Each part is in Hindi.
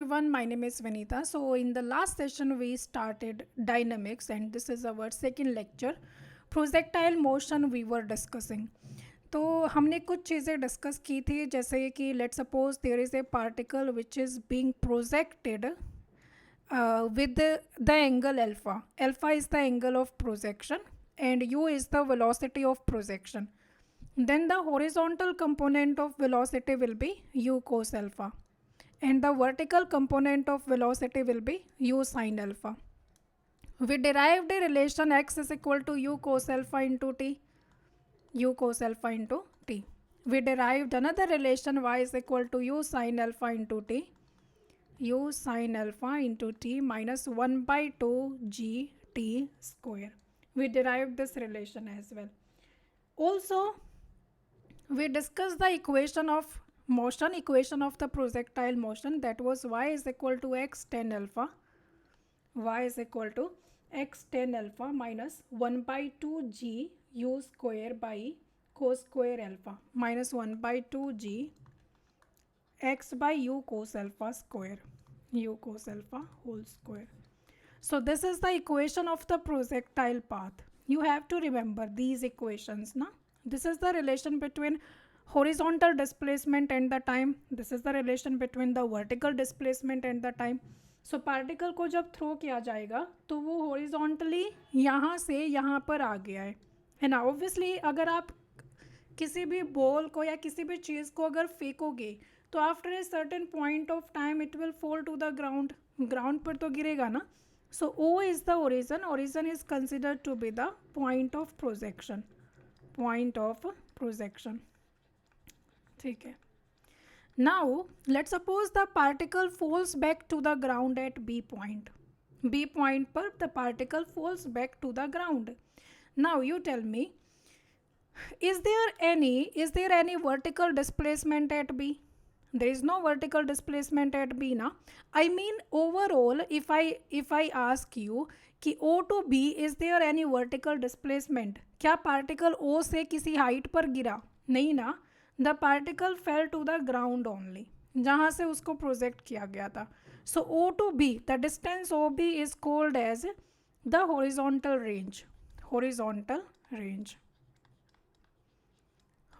everyone, my name is Vanita. So in the last session we started dynamics and this is our second lecture. Projectile motion we were discussing. तो हमने कुछ चीज़ें डिस्कस की थी, जैसे कि let suppose there is a particle which is being projected with the angle alpha. Alpha is the angle of projection and u is the velocity of projection. Then the horizontal component of velocity will be u cos alpha and the vertical component of velocity will be u sin alpha. We derived a relation x is equal to u cos alpha into t, u cos alpha into t. We derived another relation y is equal to u sin alpha into t, u sin alpha into t minus 1 by 2 g t square. We derived this relation as well. Also, we discussed the equation of motion, equation of the projectile motion, that was y is equal to x tan alpha, y is equal to x tan alpha minus 1 by 2 g u square by cos square alpha minus 1 by 2 g x by u cos alpha square, u cos alpha whole square. So this is the equation of the projectile path. You have to remember these equations, na? This is the relation between horizontal displacement and the time. This is the relation between the vertical displacement and the time. So particle को जब थ्रो किया जाएगा तो वो horizontally यहाँ से यहाँ पर आ गया है ना. Obviously अगर आप किसी भी बॉल को या किसी भी चीज़ को अगर फेंकोगे तो after a certain point of time it will fall to the ground. Ground पर तो गिरेगा ना. So O is the origin. Origin is considered to be the point of projection, point of projection. ठीक है. Now let suppose the particle falls back to the ground at B point. B point पर the particle falls back to the ground. Now you tell me, is there any vertical displacement at B? There is no vertical displacement at B ना. I mean overall if I ask you कि O to B is there any vertical displacement, क्या पार्टिकल O से किसी हाइट पर गिरा? नहीं ना. The particle fell to the ground only, जहाँ से उसको प्रोजेक्ट किया गया था. So O to B, the distance OB is called as the horizontal range. Horizontal range.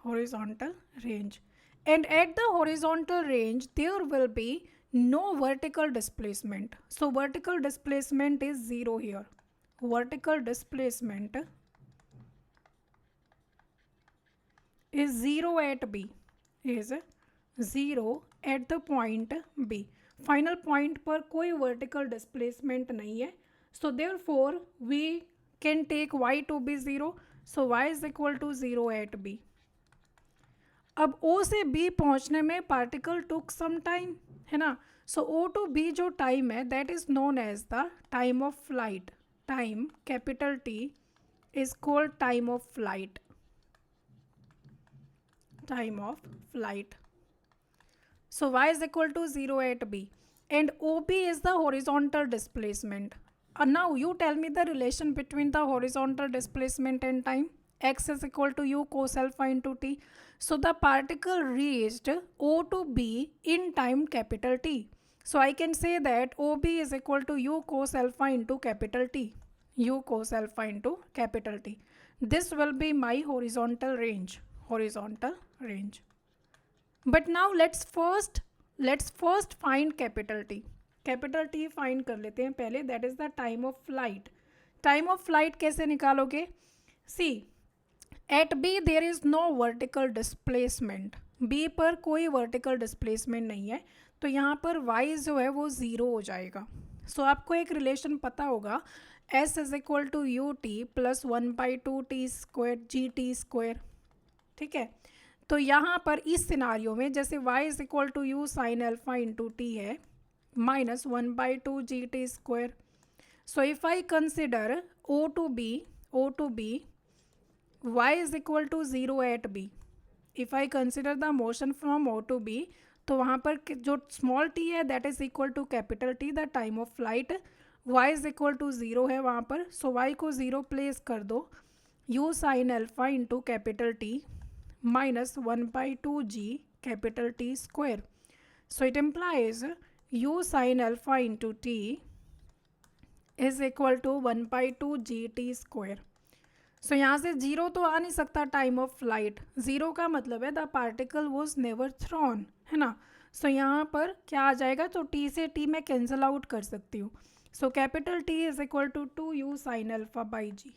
Horizontal range. And at the horizontal range there will be no vertical displacement. So vertical displacement is 0 here. Vertical displacement is 0 at B, is 0 at the point B. Final point पर कोई vertical displacement नहीं है. So therefore we can take y to be 0. So y is equal to 0 at B. अब O से B पहुंचने में पार्टिकल टुक सम टाइम, है ना. सो O टू B जो टाइम है that is known as the time of flight. Time capital T is called time of flight. Time of flight. So y is equal to 0 at B and OB is the horizontal displacement. Now you tell me the relation between the horizontal displacement and time. X is equal to u cos alpha into t. So the particle reached O to B in time capital T. So I can say that OB is equal to u cos alpha into capital T. U cos alpha into capital T. This will be my horizontal range. Horizontal range. But now let's first find capital T. Capital T find कर लेते हैं पहले. That is the time of flight. Time of flight कैसे निकालोगे? See, at B there is no vertical displacement. B पर कोई vertical displacement नहीं है तो यहाँ पर y जो है वो 0 हो जाएगा. सो आपको एक रिलेशन पता होगा, s is equal to u t plus 1 by 2 t square g T square. ठीक है. तो यहाँ पर इस सिनारियो में जैसे y is equal to u sine alpha into T है minus 1 by 2 G T square. So if I consider O to be y is equal to 0 at B. If I consider the motion from O to B, तो वहाँ पर जो small t है that is equal to capital T, the time of flight. y is equal to 0 है वहाँ पर. So y को 0 place कर दो. u sin alpha into capital T minus 1 by 2 g capital T square. So it implies u sine alpha into T is equal to 1/2 G T square. So यहाँ से जीरो तो आ नहीं सकता टाइम ऑफ फ्लाइट, ज़ीरो का मतलब है the particle was never thrown, है ना। सो यहाँ पर क्या आ जाएगा, तो टी से टी मैं कैंसिल आउट कर सकती हूँ। So capital t is equal to 2u sine alpha by g,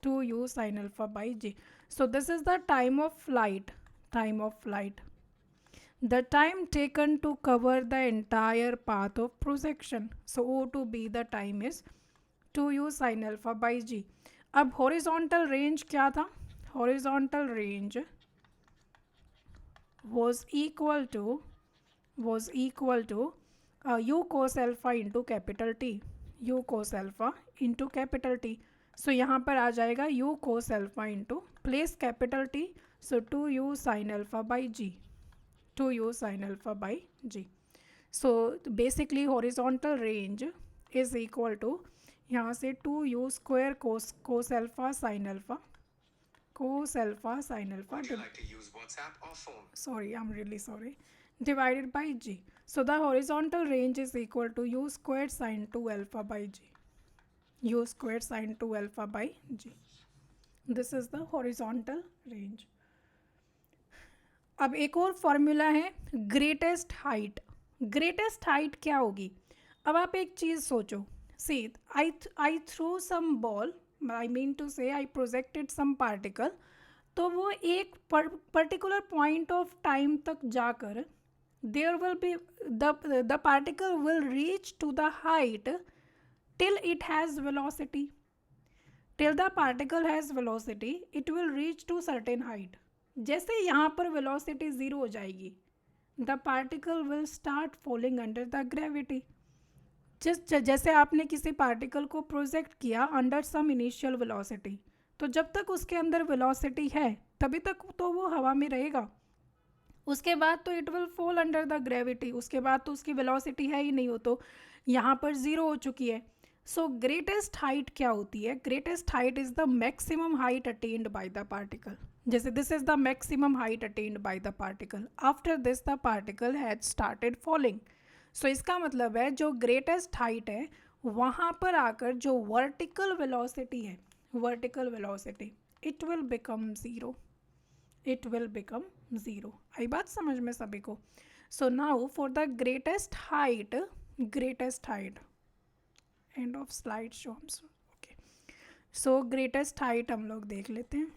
2u sine alpha by g. So this is the time of flight, time of flight, the time taken to cover the entire path of projection. So O to B the time is 2u sin alpha by g. अब horizontal range क्या था, horizontal range was equal to u cos alpha into capital T, u cos alpha into capital T. So यहाँ पर आ जाएगा u cos alpha into place capital T, so 2u sin alpha by g, 2u sin alpha by g. So basically horizontal range is equal to यहाँ से 2u square cos alpha sin alpha, cos alpha sin alpha, would you like to use WhatsApp or phone? sorry, I'm really sorry, divided by g. So the horizontal range is equal to u squared sin 2 alpha by g, u squared sin 2 alpha by g. This is the horizontal range. अब एक और फॉर्मूला है ग्रेटेस्ट हाइट। ग्रेटेस्ट हाइट क्या होगी, अब आप एक चीज़ सोचो, see I throw some ball, I mean to say I projected some particle, तो वो एक पर्टिकुलर पॉइंट ऑफ टाइम तक जाकर there will be the particle will reach to the height till it has velocity, till the particle has velocity it will reach to certain height. जैसे यहाँ पर वेलोसिटी ज़ीरो हो जाएगी, the particle will start falling under the gravity. जैसे आपने किसी पार्टिकल को प्रोजेक्ट किया अंडर सम इनिशियल वेलोसिटी, तो जब तक उसके अंदर वेलोसिटी है तभी तक तो वो हवा में रहेगा, उसके बाद तो it will fall under the gravity, उसके बाद तो उसकी वेलोसिटी है ही नहीं, हो तो यहाँ पर ज़ीरो हो चुकी है। सो ग्रेटेस्ट हाइट क्या होती है, greatest height is the maximum height attained by the particle. जैसे this is the maximum height attained by the particle, after this the particle has started falling. So इसका मतलब है जो ग्रेटेस्ट हाइट है वहाँ पर आकर जो वर्टिकल वेलोसिटी है, vertical velocity it will become zero, it will become zero. आई बात समझ में सभी को। So now for the greatest height, greatest height, end of slide show, okay. So greatest height हम लोग देख लेते हैं।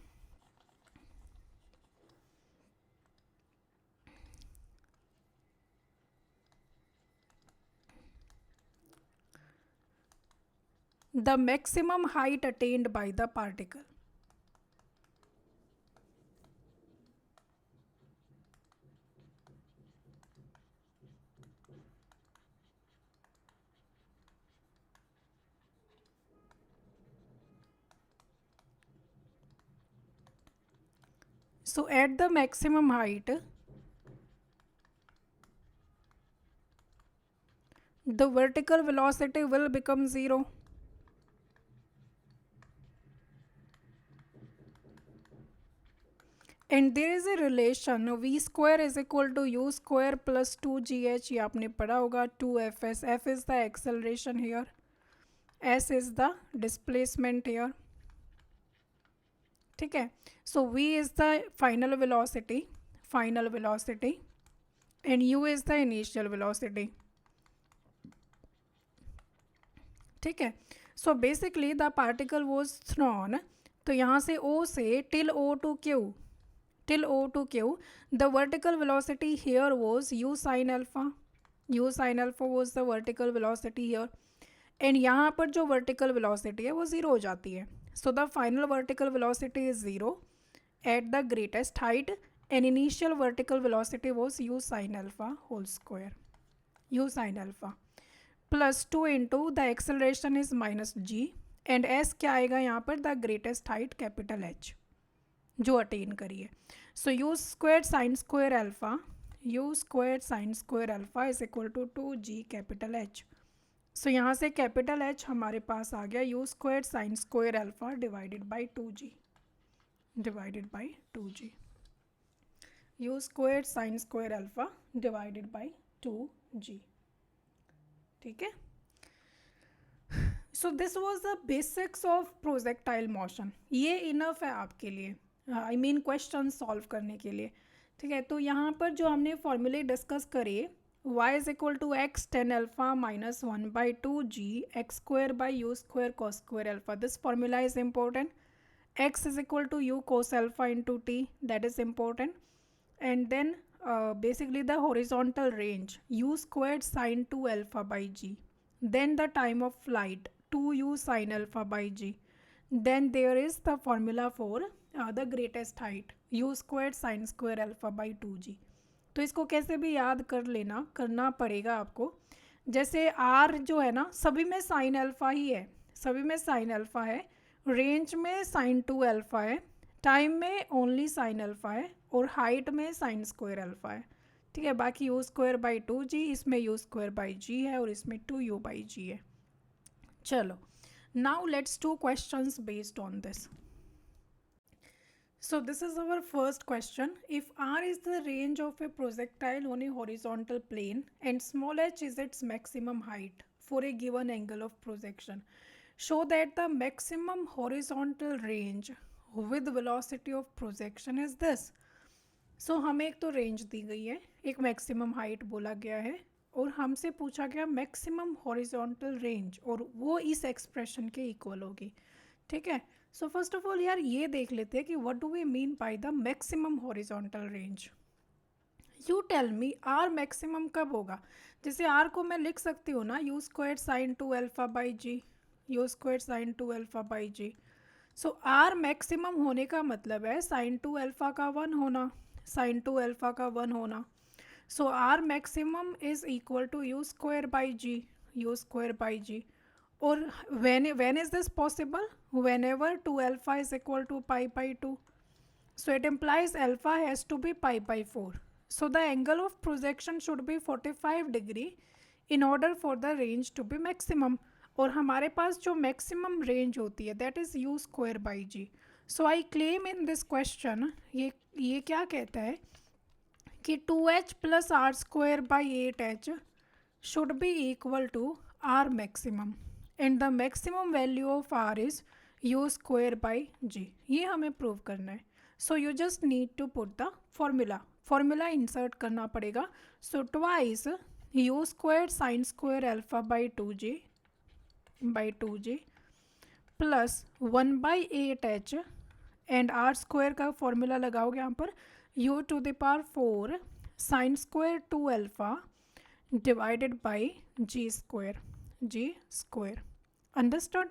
The maximum height attained by the particle. So at the maximum height, the vertical velocity will become zero. And there is a relation v square is equal to u square plus 2gh, ये आपने पढ़ा होगा, 2fs, f is the acceleration here, s is the displacement here, ठीक है। So v is the final velocity, and u is the initial velocity, ठीक है। So basically the particle was thrown, तो यहाँ से O से till O to Q, till O to Q, the vertical velocity here was u sine alpha, u sine alpha was the vertical velocity here, and यहाँ पर जो वर्टिकल वेलोसिटी है वो ज़ीरो हो जाती है। So the final vertical velocity is zero at the greatest height, and initial vertical velocity was u sine alpha whole square, u sine alpha plus 2 into the acceleration is minus G, and S क्या आएगा यहाँ पर, the greatest height capital H जो अटेन करी है। So u square sine square alpha, u square sine square alpha is equal to 2g capital H. So यहाँ से कैपिटल एच हमारे पास आ गया you square sine square alpha divided by 2g, divided by 2g, you square sine square alpha divided by 2g. ठीक है. So this was the basics of projectile motion. ये इनफ है आपके लिए, आई मीन क्वेश्चन सॉल्व करने के लिए. ठीक है, तो यहाँ पर जो हमने फॉर्मूले डिस्कस करे, y is equal to x tan alpha minus 1/2g x square by u square cos square alpha. This formula is important. x is equal to u cos alpha into t, that is important. And then basically the horizontal range u squared sine 2 alpha by g. Then the time of flight 2u sine alpha by g. Then there is the formula for the greatest height u squared sine square alpha by 2g. तो इसको कैसे भी याद कर लेना, करना पड़ेगा आपको. जैसे r जो है ना, सभी में साइन अल्फा ही है, सभी में साइन अल्फा है, रेंज में साइन 2 अल्फा है, टाइम में ओनली साइन अल्फा है, और हाइट में साइन स्क्वायर अल्फा है. ठीक है, बाकी यू स्क्वायर बाई 2g, इसमें यू स्क्वायर बाई जी है और इसमें 2u बाई जी है. चलो, now let's do questions based on this. So this is our first question. If r is the range of a projectile on a horizontal plane and small h is its maximum height for a given angle of projection, show that the maximum horizontal range with velocity of projection is this. So हमें एक तो रेंज दी गई है, एक मैक्सिमम हाइट बोला गया है, और हमसे पूछा गया मैक्सिमम हॉरिजॉन्टल रेंज, और वो इस एक्सप्रेशन के इक्वल होगी. ठीक है. सो फर्स्ट ऑफ ऑल यार ये देख लेते हैं कि what do we mean by the maximum horizontal range. You tell me R maximum कब होगा. जैसे आर को मैं लिख सकती हूँ ना, u square sine 2 alpha by g, u square sine 2 alpha by g. So are maximum होने का मतलब है साइन 2 अल्फा का 1 होना, साइन 2 अल्फा का 1 होना. So are maximum is equal to u square by g, u square by g. Or when is this possible? Whenever 2 alpha is equal to pi by 2. So it implies alpha has to be pi by 4. So the angle of projection should be 45 degree in order for the range to be maximum. और हमारे पास जो maximum range होती है that is u square by g. So I claim in this question, ये क्या कहता है कि 2h plus r square by 8h should be equal to r maximum. And the maximum value of r is u square by g. ये हमें प्रूव करना है. So you just need to put the formula insert करना पड़ेगा. So twice u square sine square alpha by 2g plus 1/8h and r square का फॉर्मूला लगाओगे यहाँ पर, u to the power 4 sine square 2 alpha divided by g square. Understood.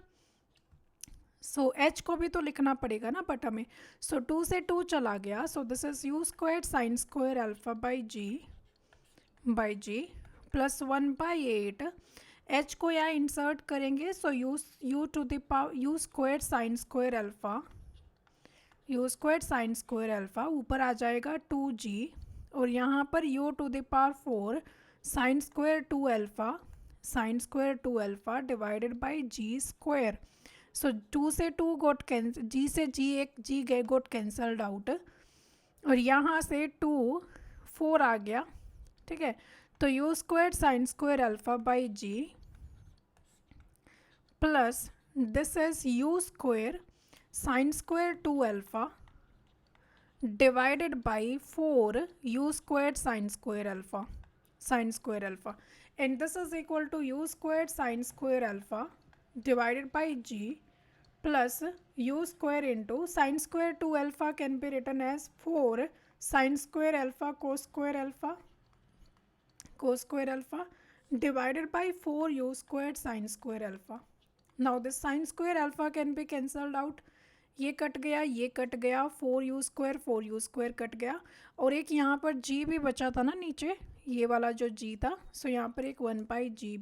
So h को भी तो लिखना पड़ेगा ना बट हमें. सो 2 से 2 चला गया. So this is u square sine square alpha by g plus 1/8. h को यहाँ इंसर्ट करेंगे. So u to the power u square sine square alpha ऊपर आ जाएगा 2g, और यहाँ पर u to the power 4 sine square 2 alpha divided by g square. So 2 से 2 गोट कैंसिल, जी से जी गोट कैंसल्ड आउट, और यहाँ से 2 4 आ गया. ठीक है. तो u square sine square alpha by g plus this is u square sine square 2 alpha divided by 4 u square sine square alpha. And this is equal to u squared sine square alpha divided by g plus u square into sine square 2 alpha can be written as 4 sine square alpha cos square alpha divided by 4 u squared sine square alpha. Now this sine square alpha can be cancelled out. ये कट गया, 4u square कट गया, और एक यहाँ पर g भी बचा था ना नीचे, ये वाला जो g था. सो यहाँ पर एक 1/g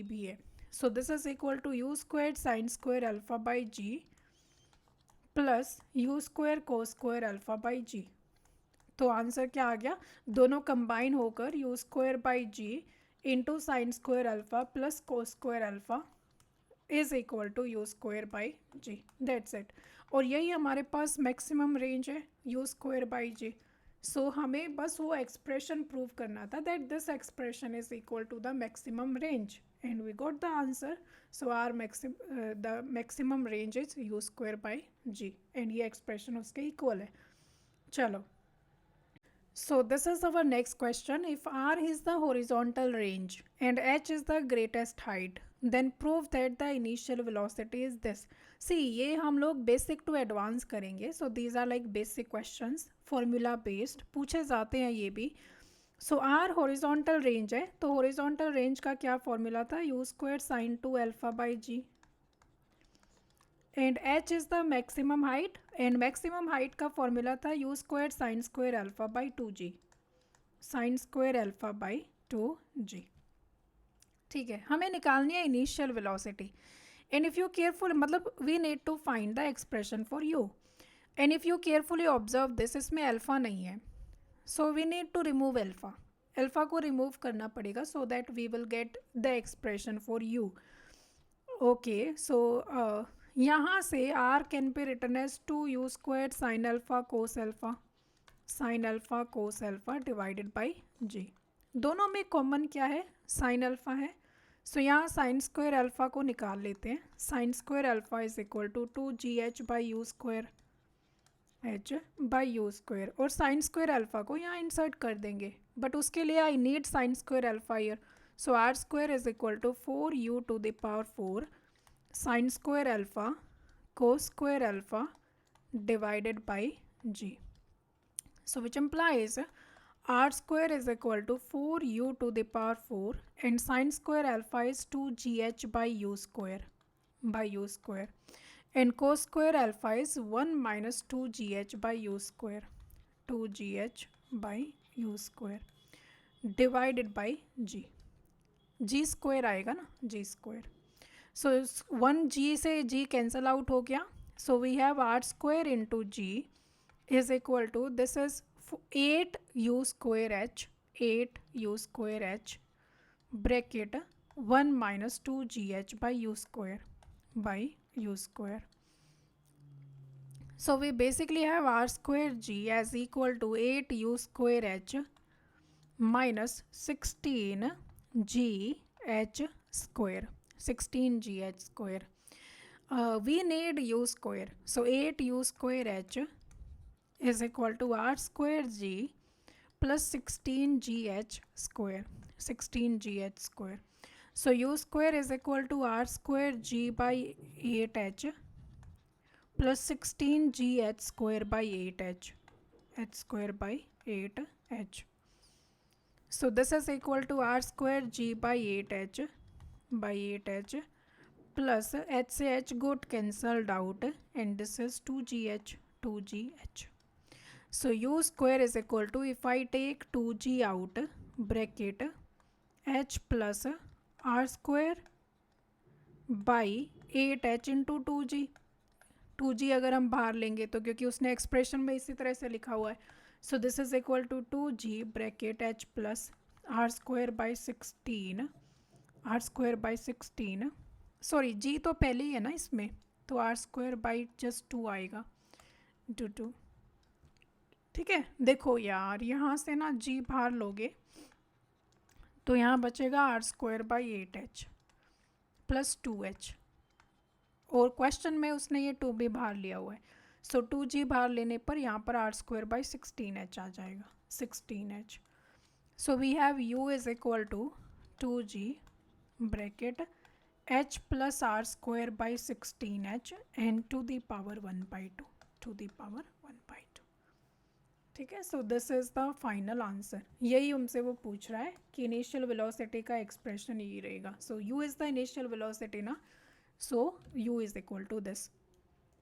भी है. So this is equal to u square sine square alpha by g plus u square cos square alpha by g. तो आंसर क्या आ गया, दोनों कंबाइन होकर u square by g into sine square alpha plus cos square alpha is equal to u square by g. That's it. और यही हमारे पास मैक्सिमम रेंज है, u square by g. So हमें बस वो एक्सप्रेशन प्रूव करना था that this expression is equal to the maximum range and we got the answer. So R the maximum range is u square by g and ये एक्सप्रेशन उसके इक्वल है. चलो, so this is our next question. If R is the horizontal range and H is the greatest height, then prove that the initial velocity is this. See, ये हम लोग basic to advanced करेंगे. So these are like basic questions, formula based. पूछे जाते हैं ये भी. So R horizontal range है, तो horizontal range का क्या formula था? U squared sin 2 alpha by G. And h is the maximum height and maximum height का फॉर्मूला था u square sine square alpha by 2g. Sine square alpha by 2g. ठीक है, हमें निकालनी है initial velocity. And if you careful मतलब we need to find the expression for u. And if you carefully observe this, इसमें अल्फ़ा नहीं है, so we need to remove alpha. Alpha को रिमूव करना पड़ेगा so that we will get the expression for u. Okay, so यहाँ से r can be written as 2u square sine alpha cos alpha, sine alpha cos alpha divided by g. दोनों में कॉमन क्या है? साइन अल्फ़ा है. सो यहाँ साइन स्क्वायर अल्फ़ा को निकाल लेते हैं. Sine square alpha is equal to 2gh by u square, h by u square. और साइन स्क्वायर अल्फ़ा को यहाँ इंसर्ट कर देंगे, बट उसके लिए I need sine square alpha here. So R square is equal to 4u to the power 4 sin square alpha cos square alpha divided by g. So which implies r square is equal to 4u to the power 4 and sin square alpha is 2gh by u square and cos square alpha is 1 minus 2gh by u square, 2gh by u square divided by g. g square आएगा ना, g square. सो 1g से g कैंसल आउट हो गया. So we have R square into g is equal to this is 8u square h, 8u square h bracket 1 minus 2gh by u square. So we basically have R square g as equal to 8u square h minus 16gh square, 16gh square. We need u square, so 8u square h is equal to r square g plus 16gh square, 16gh square. So u square is equal to r square g by 8h plus 16gh square by 8h, h square by 8h. So this is equal to r square g by 8h by 8h plus h से h got cancelled out and this is 2gh. So u square is equal to, if I take 2g out, bracket h plus r square by 8h into 2g. 2g अगर हम बाहर लेंगे तो, क्योंकि उसने एक्सप्रेशन में इसी तरह से लिखा हुआ है, so this is equal to 2g bracket h plus r square by 16, r square by 16, sorry जी तो पहले ही है ना इसमें, तो आर स्क्वायर बाई जस्ट 2 आएगा, इंटू 2. ठीक है, देखो यार यहाँ से ना जी बाहर लोगे तो यहाँ बचेगा are square by 8h plus 2h, और क्वेश्चन में उसने ये 2 भी बाहर लिया हुआ है. सो 2g बाहर लेने पर यहाँ पर आर स्क्वायर बाई 16h आ जाएगा, 16h. So we have u is equal to 2g bracket h plus R square by 16h and to the power 1/2, to the power 1/2. ठीक है, so this is the final answer. यही हमसे वो पूछ रहा है कि इनिशियल वेलोसिटी का एक्सप्रेशन यही रहेगा. So u is the initial velocity ना, so u is equal to this.